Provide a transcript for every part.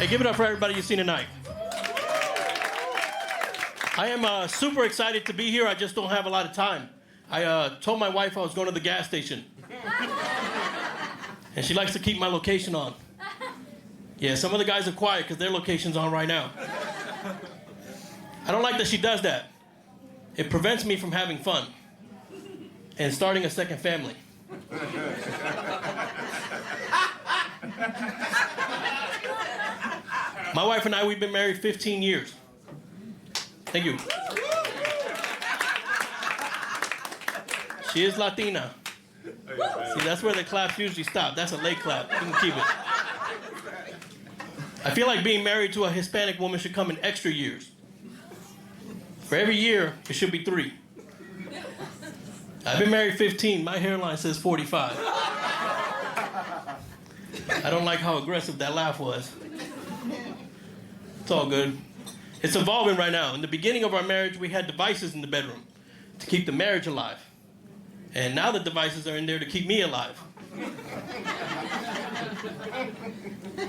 Hey, give it up for everybody you've seen tonight. I am super excited to be here. I just don't have a lot of time. I told my wife I was going to the gas station. And she likes to keep my location on. Yeah, some of the guys are quiet because their location's on right now. I don't like that she does that. It prevents me from having fun and starting a second family. My wife and I, we've been married 15 years. Thank you. She is Latina. See, that's where the claps usually stop. That's a late clap. You can keep it. I feel like being married to a Hispanic woman should come in extra years. For every year, it should be 3. I've been married 15. My hairline says 45. I don't like how aggressive that laugh was. It's all good. It's evolving right now. In the beginning of our marriage, we had devices in the bedroom to keep the marriage alive. And now the devices are in there to keep me alive.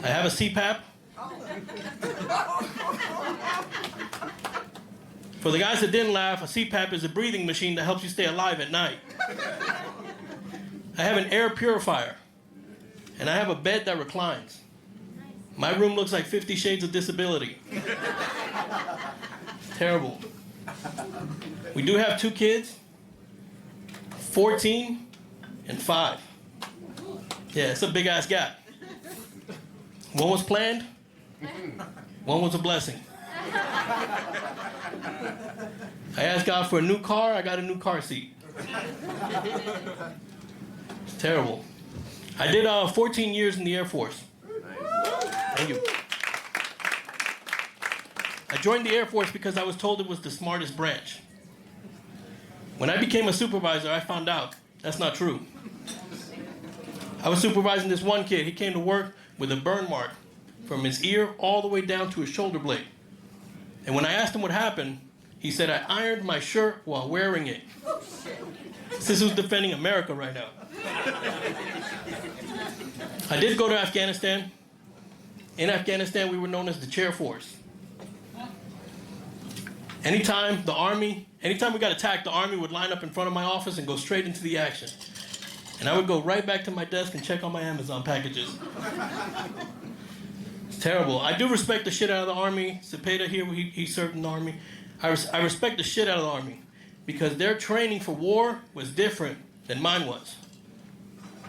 I have a CPAP. For the guys that didn't laugh, a CPAP is a breathing machine that helps you stay alive at night. I have an air purifier. And I have a bed that reclines. My room looks like 50 Shades of Disability. Terrible. We do have 2 kids, 14 and 5. Yeah, it's a big ass gap. One was planned, one was a blessing. I asked God for a new car, I got a new car seat. It's terrible. I did 14 years in the Air Force. Thank you. I joined the Air Force because I was told it was the smartest branch. When I became a supervisor, I found out that's not true. I was supervising this one kid. He came to work with a burn mark from his ear all the way down to his shoulder blade. And when I asked him what happened, he said, I ironed my shirt while wearing it. This is who's defending America right now. I did go to Afghanistan. In Afghanistan, we were known as the chair force. Anytime we got attacked, the army would line up in front of my office and go straight into the action. And I would go right back to my desk and check on my Amazon packages. It's terrible. I do respect the shit out of the army. Cepeda here, he served in the army. I respect the shit out of the army because their training for war was different than mine was.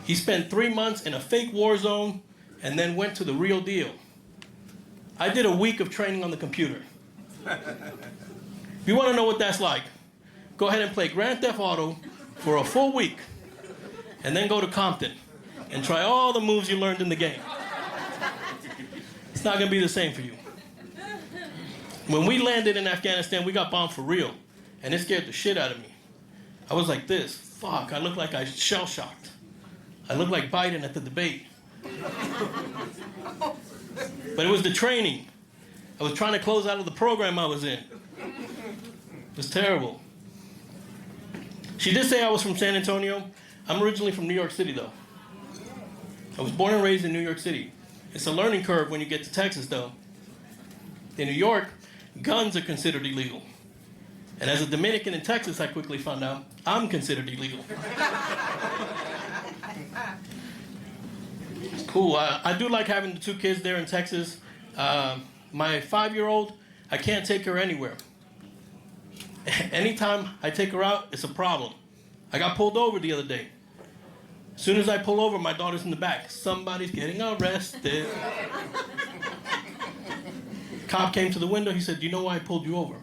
He spent 3 months in a fake war zone and then went to the real deal. I did a week of training on the computer. If you want to know what that's like, go ahead and play Grand Theft Auto for a full week and then go to Compton and try all the moves you learned in the game. It's not going to be the same for you. When we landed in Afghanistan, we got bombed for real, and it scared the shit out of me. I was like this. Fuck, I look like I shell-shocked. I look like Biden at the debate. But it was the training. I was trying to close out of the program I was in. It was terrible. She did say I was from San Antonio. I'm originally from New York City, though. I was born and raised in New York City. It's a learning curve when you get to Texas, though. In New York, guns are considered illegal. And as a Dominican in Texas, I quickly found out I'm considered illegal. Cool. I do like having the 2 kids there in Texas. My 5-year-old, I can't take her anywhere. Anytime I take her out, it's a problem. I got pulled over the other day. As soon as I pull over, my daughter's in the back. Somebody's getting arrested. Cop came to the window. He said, "Do you know why I pulled you over?"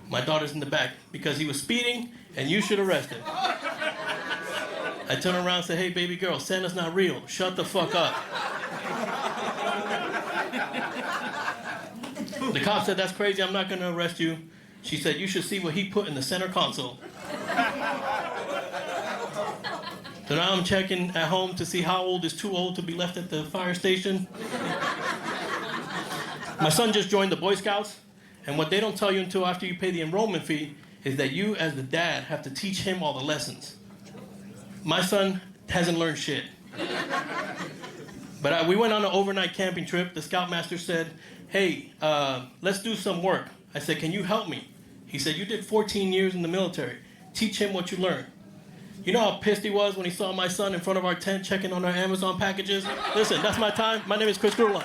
My daughter's in the back. "Because he was speeding and you should arrest him." I turn around and say, "Hey, baby girl, Santa's not real. Shut the fuck up." The cop said, "That's crazy. I'm not going to arrest you." She said, "You should see what he put in the center console." So now I'm checking at home to see how old is too old to be left at the fire station. My son just joined the Boy Scouts, and what they don't tell you until after you pay the enrollment fee is that you, as the dad, have to teach him all the lessons. My son hasn't learned shit. But we went on an overnight camping trip. The scoutmaster said, hey, let's do some work. I said, can you help me? He said, you did 14 years in the military. Teach him what you learned. You know how pissed he was when he saw my son in front of our tent checking on our Amazon packages? Listen, that's my time. My name is Chris Grullon.